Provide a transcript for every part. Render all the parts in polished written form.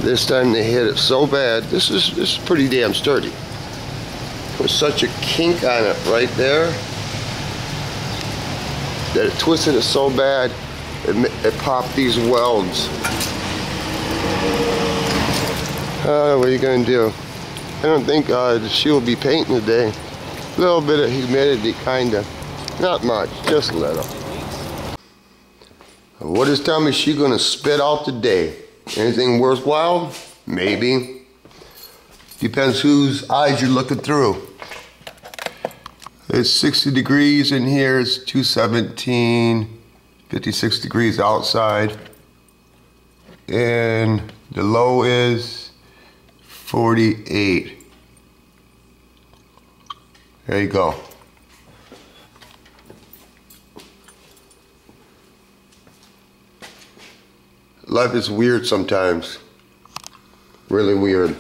This time they hit it so bad. This is pretty damn sturdy. Put such a kink on it right there that it twisted it so bad it popped these welds. What are you gonna do? I don't think the shoe will be painting today. A little bit of humidity, kinda. Not much, just a little. What is Tommy's shoe gonna spit out today? Anything worthwhile? Maybe. Depends whose eyes you're looking through. It's 60 degrees in here, it's 217, 56 degrees outside. And the low is 48. There you go. Life is weird sometimes. Really weird.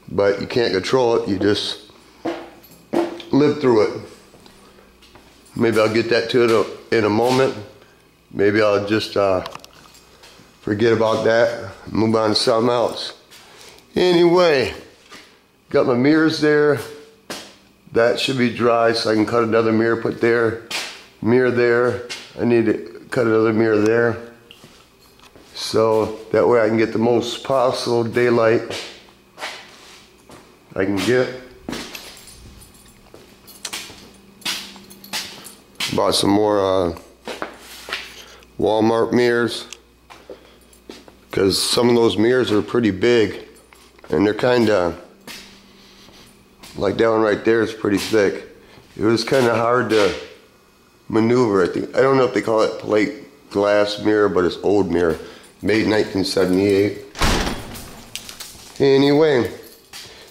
But you can't control it, you just live through it. Maybe I'll get that to it in a moment. Maybe I'll just forget about that, move on to something else. Anyway, got my mirrors there. That should be dry, so I can cut another mirror, put there, mirror there. I need to cut another mirror there. So that way I can get the most possible daylight I can get. Bought some more Walmart mirrors, because some of those mirrors are pretty big and they're kind of like that one right there is pretty thick. It was kind of hard to maneuver. I don't know if they call it plate glass mirror, but it's old mirror, made in 1978. Anyway,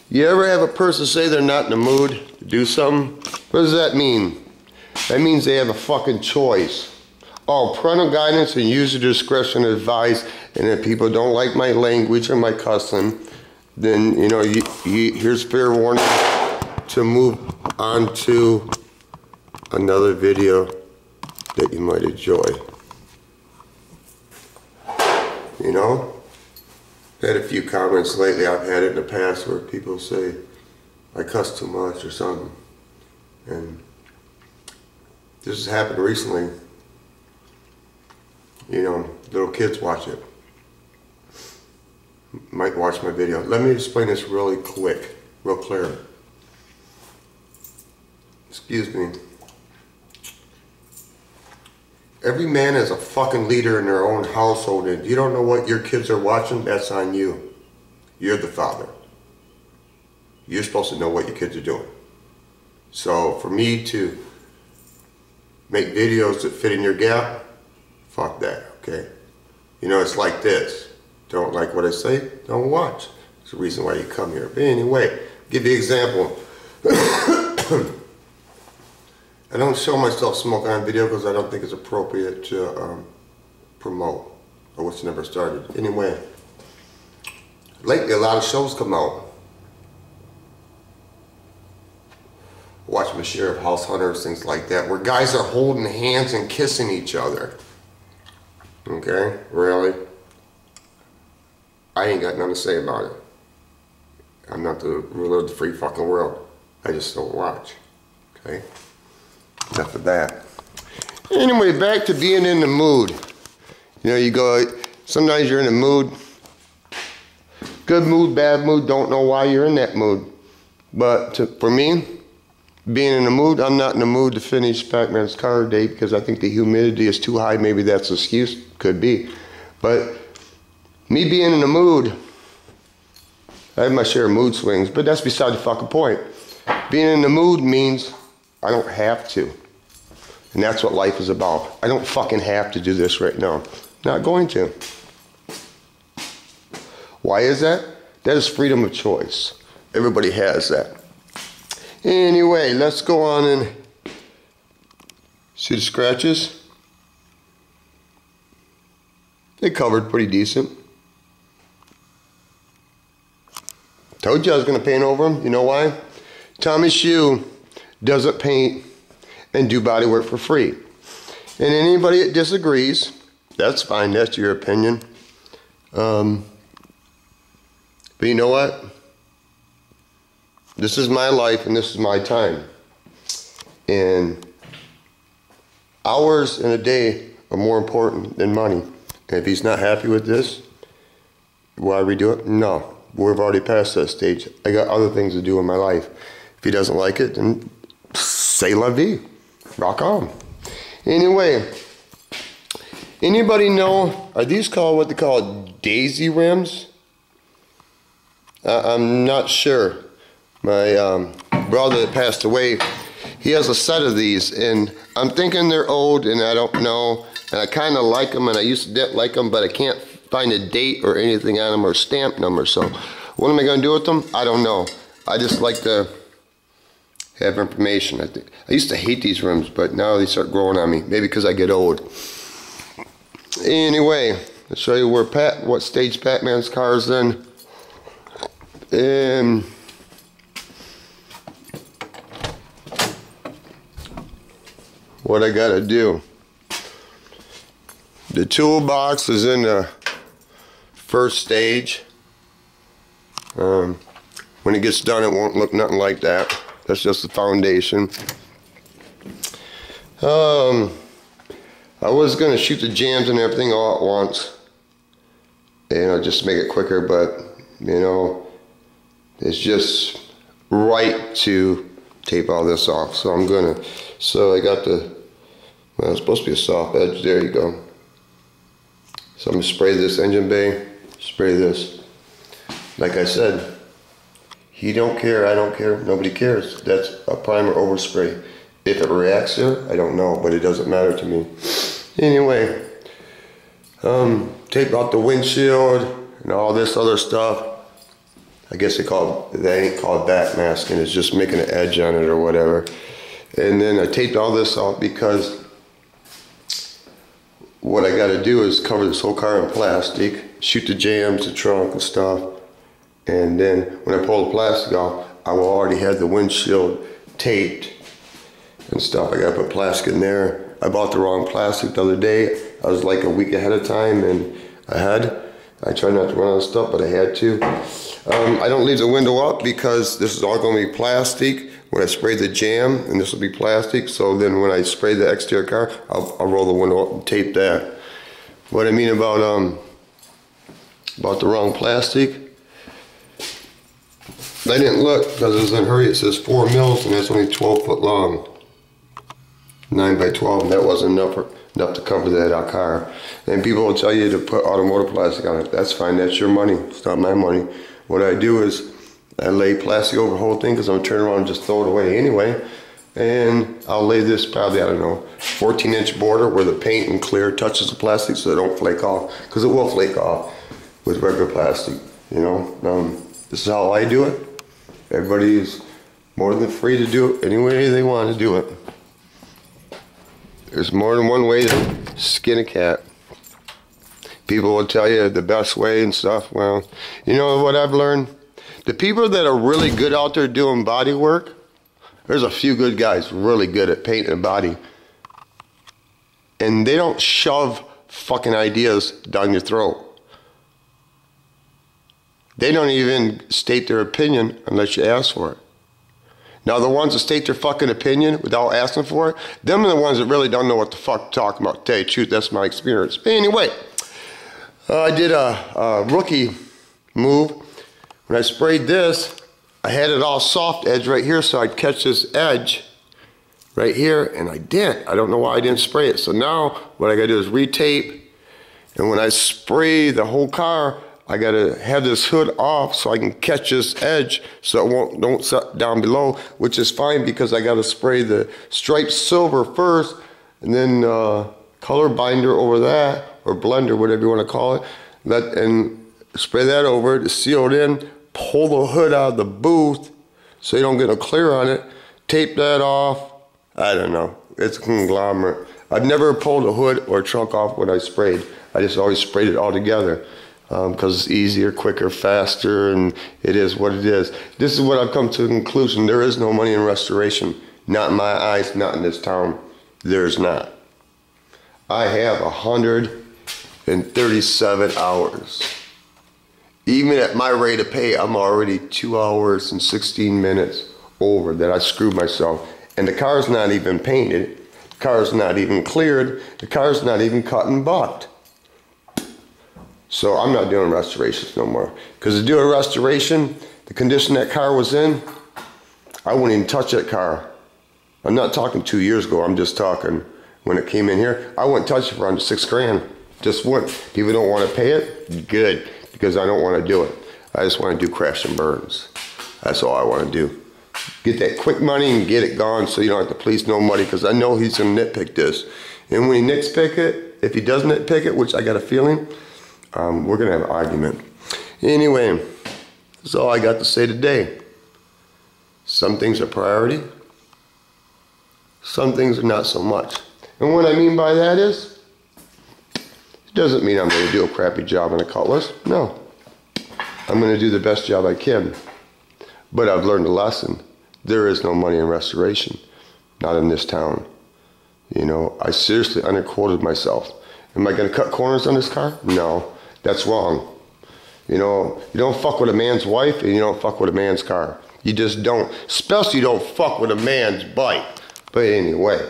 you ever have a person say they're not in the mood to do something? What does that mean? That means they have a fucking choice. Oh, parental guidance and user discretion advice, and if people don't like my language or my cussing, then, you know, here's fair warning to move on to another video that you might enjoy. You know? I've had a few comments lately, I've had it in the past, where people say I cuss too much or something. And this has happened recently. You know, little kids watch it. Might watch my video. Let me explain this really quick, real clear. Excuse me. Every man is a fucking leader in their own household, and if you don't know what your kids are watching, that's on you. You're the father. You're supposed to know what your kids are doing. So for me to make videos that fit in your gap, fuck that, okay? You know, it's like this. Don't like what I say, don't watch. It's the reason why you come here. But anyway, give you an example. I don't show myself smoking on video because I don't think it's appropriate to promote, or what's never started. Anyway, lately a lot of shows come out. Watch my share of House Hunters, things like that, where guys are holding hands and kissing each other. Okay, really? I ain't got nothing to say about it. I'm not the ruler of the free fucking world. I just don't watch. Okay? Enough of that. Anyway, back to being in the mood. You know, you go, sometimes you're in a mood. Good mood, bad mood, don't know why you're in that mood. But for me, being in the mood, I'm not in the mood to finish Pac-Man's car today because I think the humidity is too high. Maybe that's an excuse, could be. But me being in the mood, I have my share of mood swings, but that's beside the fucking point. Being in the mood means I don't have to. And that's what life is about. I don't fucking have to do this right now. Not going to. Why is that? That is freedom of choice. Everybody has that. Anyway, let's go on and see the scratches. They covered pretty decent. Told you I was going to paint over them. You know why? Tommy Shoe doesn't paint and do body work for free. And anybody that disagrees, that's fine. That's your opinion. But you know what? This is my life and this is my time. And hours in a day are more important than money. And if he's not happy with this, will I redo it? No. We've already passed that stage. I got other things to do in my life. If he doesn't like it, then say la vie. Rock on. Anyway, anybody know, are these called what they call daisy rims? I'm not sure. My brother that passed away, he has a set of these, and I'm thinking they're old and I don't know, and I kind of like them, and I used to like them, but I can't find a date or anything on them or stamp number. So what am I going to do with them? I don't know. I just like to have information. I used to hate these rims, but now they start growing on me. Maybe because I get old. Anyway, I'll show you what stage Pac-Man's car is in. And what I gotta do. The toolbox is in the first stage. When it gets done, it won't look nothing like that. That's just the foundation. I was gonna shoot the jams and everything all at once, and I'll just make it quicker, but you know, it's just right to tape all this off. So I'm gonna, I got well, it's supposed to be a soft edge. There you go. So I'm gonna spray this engine bay, spray this. Like I said, he don't care, I don't care, nobody cares. That's a primer overspray. If it reacts to it, I don't know, but it doesn't matter to me. Anyway, tape out the windshield and all this other stuff. I guess they ain't called back masking, it's just making an edge on it or whatever. And then I taped all this off because what I gotta do is cover this whole car in plastic, shoot the jams, the trunk and stuff. And then when I pull the plastic off, I will already have the windshield taped and stuff. I gotta put plastic in there. I bought the wrong plastic the other day. I was like a week ahead of time, and I tried not to run out of stuff, but I had to. I don't leave the window up because this is all gonna be plastic. When I spray the jam, and this will be plastic, so then when I spray the exterior car, I'll roll the window up and tape that. What I mean about the wrong plastic, I didn't look because it was in a hurry. It says 4 mils and that's only 12 foot long. 9 by 12, and that wasn't enough to cover that car. And people will tell you to put automotive plastic on it. That's fine, that's your money. It's not my money. What I do is I lay plastic over the whole thing because I'm gonna turn around and just throw it away anyway. And I'll lay this probably, I don't know, 14-inch border where the paint and clear touches the plastic so it don't flake off. Because it will flake off with regular plastic, you know. This is how I do it. Everybody is more than free to do it any way they want to do it. There's more than one way to skin a cat. People will tell you the best way and stuff. Well, you know what I've learned? The people that are really good out there doing body work, there's a few good guys really good at paint and body. And they don't shove fucking ideas down your throat. They don't even state their opinion unless you ask for it. Now the ones that state their fucking opinion without asking for it, them are the ones that really don't know what the fuck to talk about. To tell you the truth, that's my experience. But anyway, I did a rookie move. When I sprayed this, I had it all soft edge right here so I'd catch this edge right here, and I didn't. I don't know why I didn't spray it. So now what I gotta do is retape, and when I spray the whole car, I gotta have this hood off so I can catch this edge so it don't set down below, which is fine because I gotta spray the striped silver first and then color binder over that, or blender, whatever you wanna call it, and spray that over to seal it in, pull the hood out of the booth so you don't get no clear on it, tape that off. I don't know, it's a conglomerate. I've never pulled a hood or a trunk off when I sprayed. I just always sprayed it all together. Because it's easier, quicker, faster, and it is what it is. This is what I've come to the conclusion. There is no money in restoration. Not in my eyes, not in this town. There's not. I have 137 hours Even at my rate of pay, I'm already 2 hours and 16 minutes over that I screwed myself. And the car's not even painted. The car's not even cleared. The car's not even cut and bucked. So I'm not doing restorations no more. Because to do a restoration, the condition that car was in, I wouldn't even touch that car. I'm not talking 2 years ago. I'm just talking when it came in here. I wouldn't touch it for under $6,000. Just wouldn't. People don't want to pay it. Good. Because I don't want to do it. I just want to do crash and burns. That's all I want to do. Get that quick money and get it gone so you don't have to police nobody, because I know he's going to nitpick this. And when he nitpick it, if he does nitpick it, which I got a feeling, we're going to have an argument. Anyway, that's all I got to say today. Some things are priority. Some things are not so much. And what I mean by that is, doesn't mean I'm going to do a crappy job on a cutlass. No. I'm going to do the best job I can. But I've learned a lesson. There is no money in restoration. Not in this town. You know, I seriously underquoted myself. Am I going to cut corners on this car? No. That's wrong. You know, you don't fuck with a man's wife and you don't fuck with a man's car. You just don't. Especially you don't fuck with a man's bike. But anyway.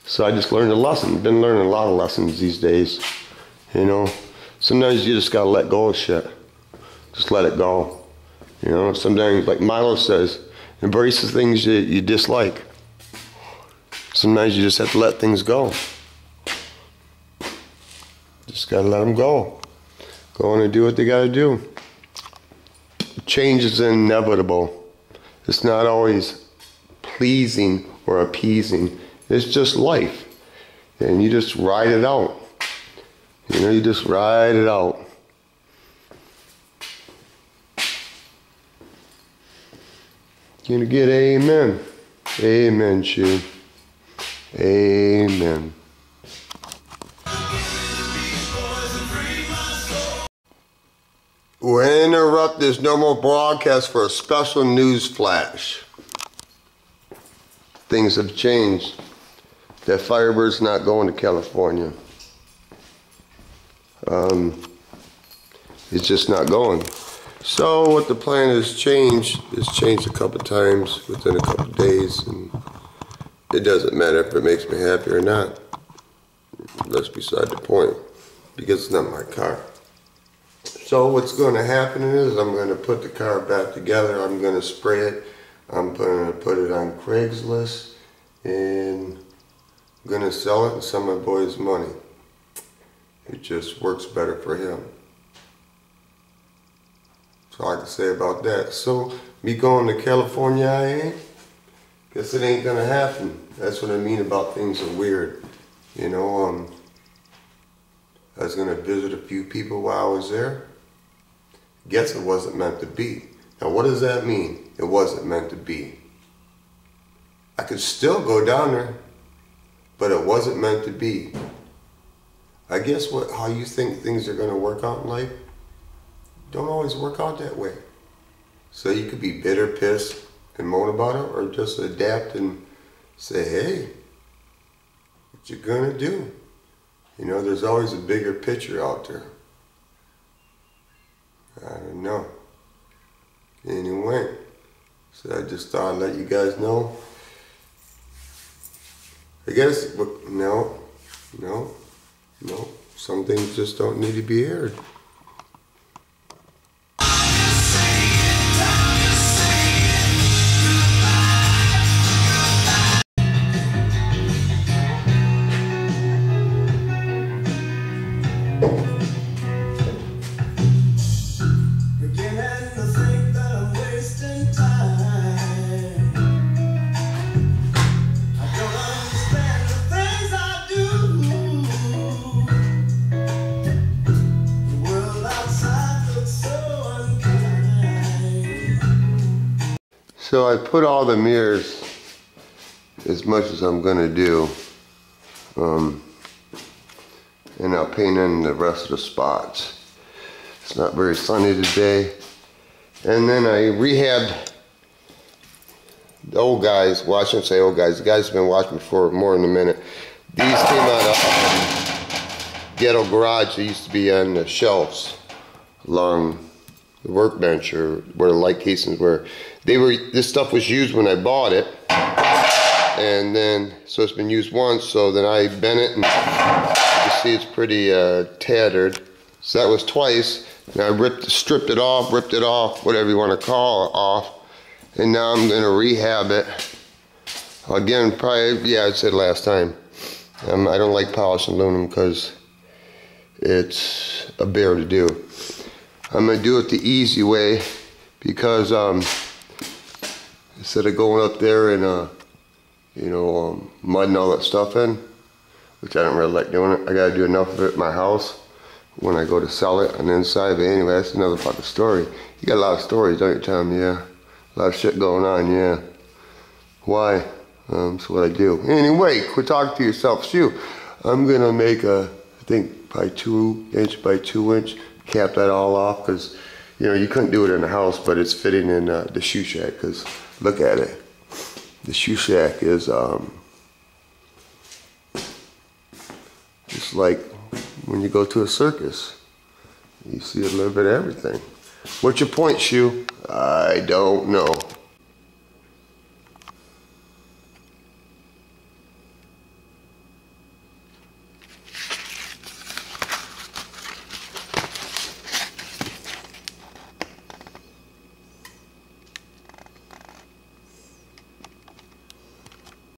So I just learned a lesson. Been learning a lot of lessons these days. You know, sometimes you just gotta let go of shit. Just let it go. You know, sometimes, like Milo says, embrace the things you dislike. Sometimes you just have to let things go. Just gotta let them go. Go on and do what they gotta do. Change is inevitable. It's not always pleasing or appeasing. It's just life. And you just ride it out. You know, you just ride it out. Gonna get amen. Amen, Shu. Amen. We'll interrupt this normal broadcast for a special news flash. Things have changed. That Firebird's not going to California. It's just not going. So what the plan has changed, it's changed a couple times within a couple days, and it doesn't matter if it makes me happy or not. That's beside the point, because it's not my car. So what's going to happen is I'm going to put the car back together. I'm going to spray it. I'm going to put it on Craigslist, and I'm going to sell it and send my boys money. It just works better for him. That's all I can say about that. So, me going to California, I ain't. Guess it ain't gonna happen. That's what I mean about things are weird. You know, I was gonna visit a few people while I was there. Guess it wasn't meant to be. Now, what does that mean? It wasn't meant to be. I could still go down there, but it wasn't meant to be. I guess how you think things are going to work out in life don't always work out that way. So you could be bitter, pissed, and moan about it, or just adapt and say, hey, what you gonna do? You know, there's always a bigger picture out there. I don't know. Anyway, so I just thought I'd let you guys know. I guess, no. Some things just don't need to be aired. So I put all the mirrors as much as I'm gonna do, and I'll paint in the rest of the spots. It's not very sunny today. And then I rehabbed the old guys. Well, I shouldn't say old guys. The guys have been watching me for more than a minute. These came out of ghetto garage, they used to be on the shelves along the workbench, or where the light casings were. This stuff was used when I bought it, and then so it's been used once. So then I bent it, and you can see it's pretty tattered. So that was twice. And I stripped it off, ripped it off, whatever you want to call it, off. And now I'm going to rehab it. Again, probably, yeah, I said last time. I don't like polishing aluminum because it's a bear to do. I'm going to do it the easy way because instead of going up there and mudding all that stuff in, which I don't really like doing it, I got to do enough of it in my house when I go to sell it on the inside. But anyway, that's another fucking story. You got a lot of stories, don't you, Tom? Yeah. A lot of shit going on, yeah. Why? That's what I do. Anyway, quit talking to yourself. Shoot. I'm going to make I think, probably 2" by 2" cap that all off, because, you couldn't do it in the house, but it's fitting in the shoe shack, because look at it. The shoe shack is, it's like when you go to a circus. You see a little bit of everything. What's your point, Shoe? I don't know.